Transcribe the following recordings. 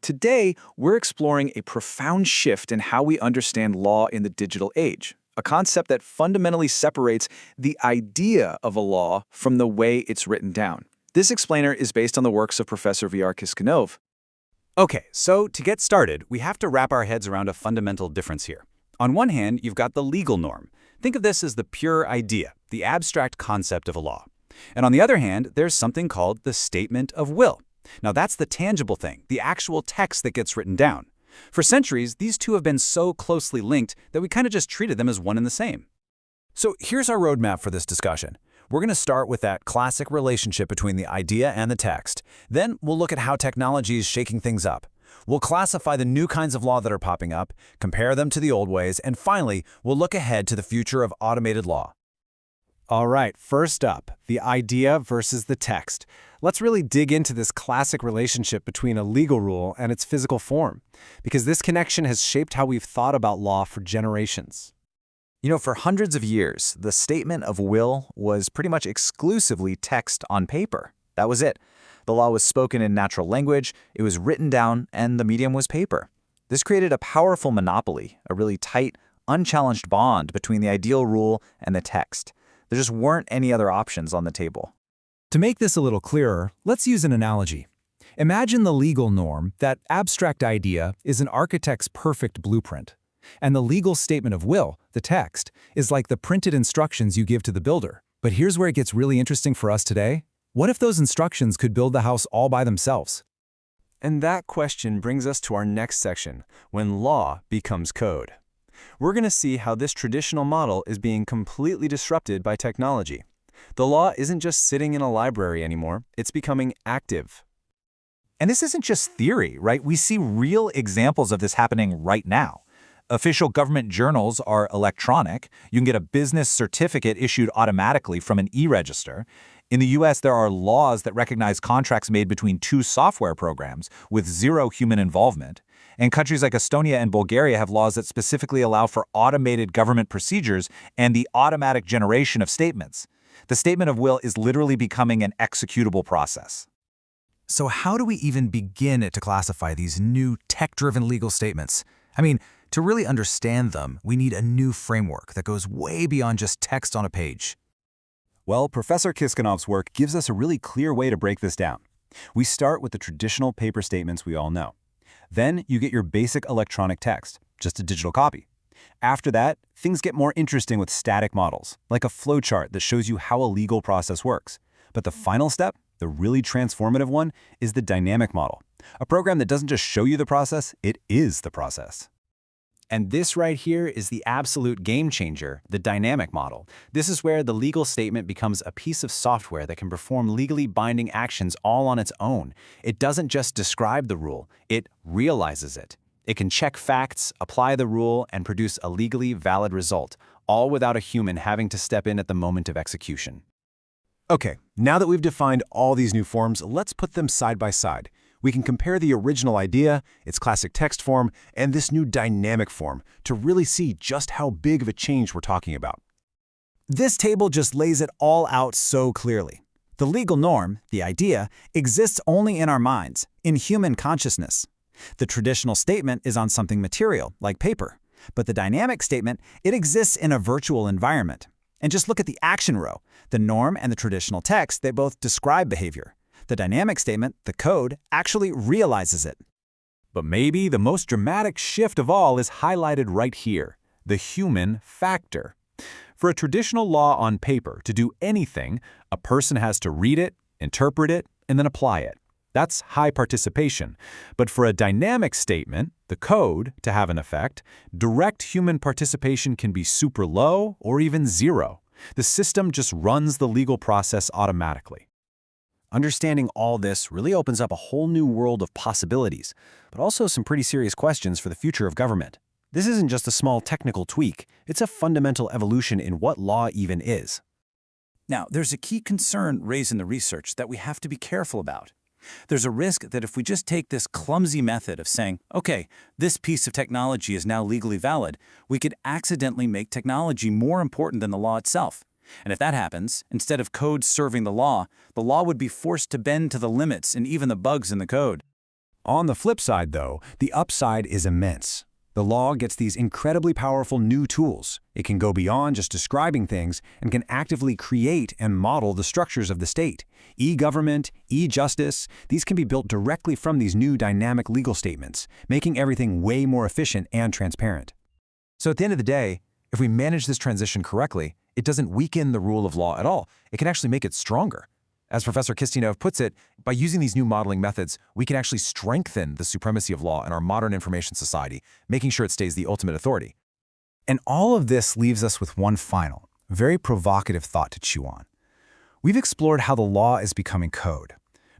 Today, we're exploring a profound shift in how we understand law in the digital age, a concept that fundamentally separates the idea of a law from the way it's written down. This explainer is based on the works of Professor V.R. Kiskinov. Okay, so to get started, we have to wrap our heads around a fundamental difference here. On one hand, you've got the legal norm. Think of this as the pure idea, the abstract concept of a law. And on the other hand, there's something called the statement of will. Now that's the tangible thing, the actual text that gets written down. For centuries, these two have been so closely linked that we kind of just treated them as one and the same. So here's our roadmap for this discussion. We're going to start with that classic relationship between the idea and the text. Then we'll look at how technology is shaking things up. We'll classify the new kinds of law that are popping up, compare them to the old ways, and finally, we'll look ahead to the future of automated law. All right, first up, the idea versus the text. Let's really dig into this classic relationship between a legal rule and its physical form, because this connection has shaped how we've thought about law for generations. You know, for hundreds of years, the statement of will was pretty much exclusively text on paper. That was it. The law was spoken in natural language, it was written down, and the medium was paper. This created a powerful monopoly, a really tight, unchallenged bond between the ideal rule and the text. There just weren't any other options on the table. To make this a little clearer, let's use an analogy. Imagine the legal norm, that abstract idea, is an architect's perfect blueprint. And the legal statement of will, the text, is like the printed instructions you give to the builder. But here's where it gets really interesting for us today. What if those instructions could build the house all by themselves? And that question brings us to our next section, when law becomes code. We're going to see how this traditional model is being completely disrupted by technology. The law isn't just sitting in a library anymore, it's becoming active. And this isn't just theory, right? We see real examples of this happening right now. Official government journals are electronic. You can get a business certificate issued automatically from an e-register. In the US, there are laws that recognize contracts made between two software programs with zero human involvement. And countries like Estonia and Bulgaria have laws that specifically allow for automated government procedures and the automatic generation of statements. The statement of will is literally becoming an executable process. So how do we even begin to classify these new tech-driven legal statements? I mean, to really understand them, we need a new framework that goes way beyond just text on a page. Well, Professor Kiskinov's work gives us a really clear way to break this down. We start with the traditional paper statements we all know. Then you get your basic electronic text, just a digital copy. After that, things get more interesting with static models, like a flowchart that shows you how a legal process works. But the final step, the really transformative one, is the dynamic model, a program that doesn't just show you the process, it is the process. And this right here is the absolute game changer, the dynamic model. This is where the legal statement becomes a piece of software that can perform legally binding actions all on its own. It doesn't just describe the rule, it realizes it. It can check facts, apply the rule, and produce a legally valid result, all without a human having to step in at the moment of execution. Okay, now that we've defined all these new forms, let's put them side by side. We can compare the original idea, its classic text form, and this new dynamic form to really see just how big of a change we're talking about. This table just lays it all out so clearly. The legal norm, the idea, exists only in our minds, in human consciousness. The traditional statement is on something material, like paper. But the dynamic statement, it exists in a virtual environment. And just look at the action row. The norm and the traditional text, they both describe behavior. The dynamic statement, the code, actually realizes it. But maybe the most dramatic shift of all is highlighted right here, the human factor. For a traditional law on paper to do anything, a person has to read it, interpret it, and then apply it. That's high participation. But for a dynamic statement, the code, to have an effect, direct human participation can be super low or even zero. The system just runs the legal process automatically. Understanding all this really opens up a whole new world of possibilities, but also some pretty serious questions for the future of government. This isn't just a small technical tweak, it's a fundamental evolution in what law even is. Now, there's a key concern raised in the research that we have to be careful about. There's a risk that if we just take this clumsy method of saying, okay, this piece of technology is now legally valid, we could accidentally make technology more important than the law itself. And if that happens, instead of code serving the law would be forced to bend to the limits and even the bugs in the code. On the flip side, though, the upside is immense. The law gets these incredibly powerful new tools. It can go beyond just describing things and can actively create and model the structures of the state. E-government, e-justice, these can be built directly from these new dynamic legal statements, making everything way more efficient and transparent. So at the end of the day, if we manage this transition correctly, it doesn't weaken the rule of law at all. It can actually make it stronger. As Professor Kiskinov puts it, by using these new modeling methods, we can actually strengthen the supremacy of law in our modern information society, making sure it stays the ultimate authority. And all of this leaves us with one final, very provocative thought to chew on. We've explored how the law is becoming code,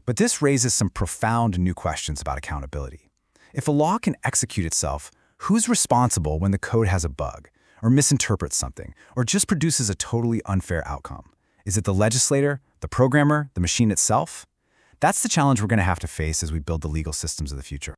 but this raises some profound new questions about accountability. If a law can execute itself, who's responsible when the code has a bug, or misinterprets something, or just produces a totally unfair outcome? Is it the legislator, the programmer, the machine itself? That's the challenge we're going to have to face as we build the legal systems of the future.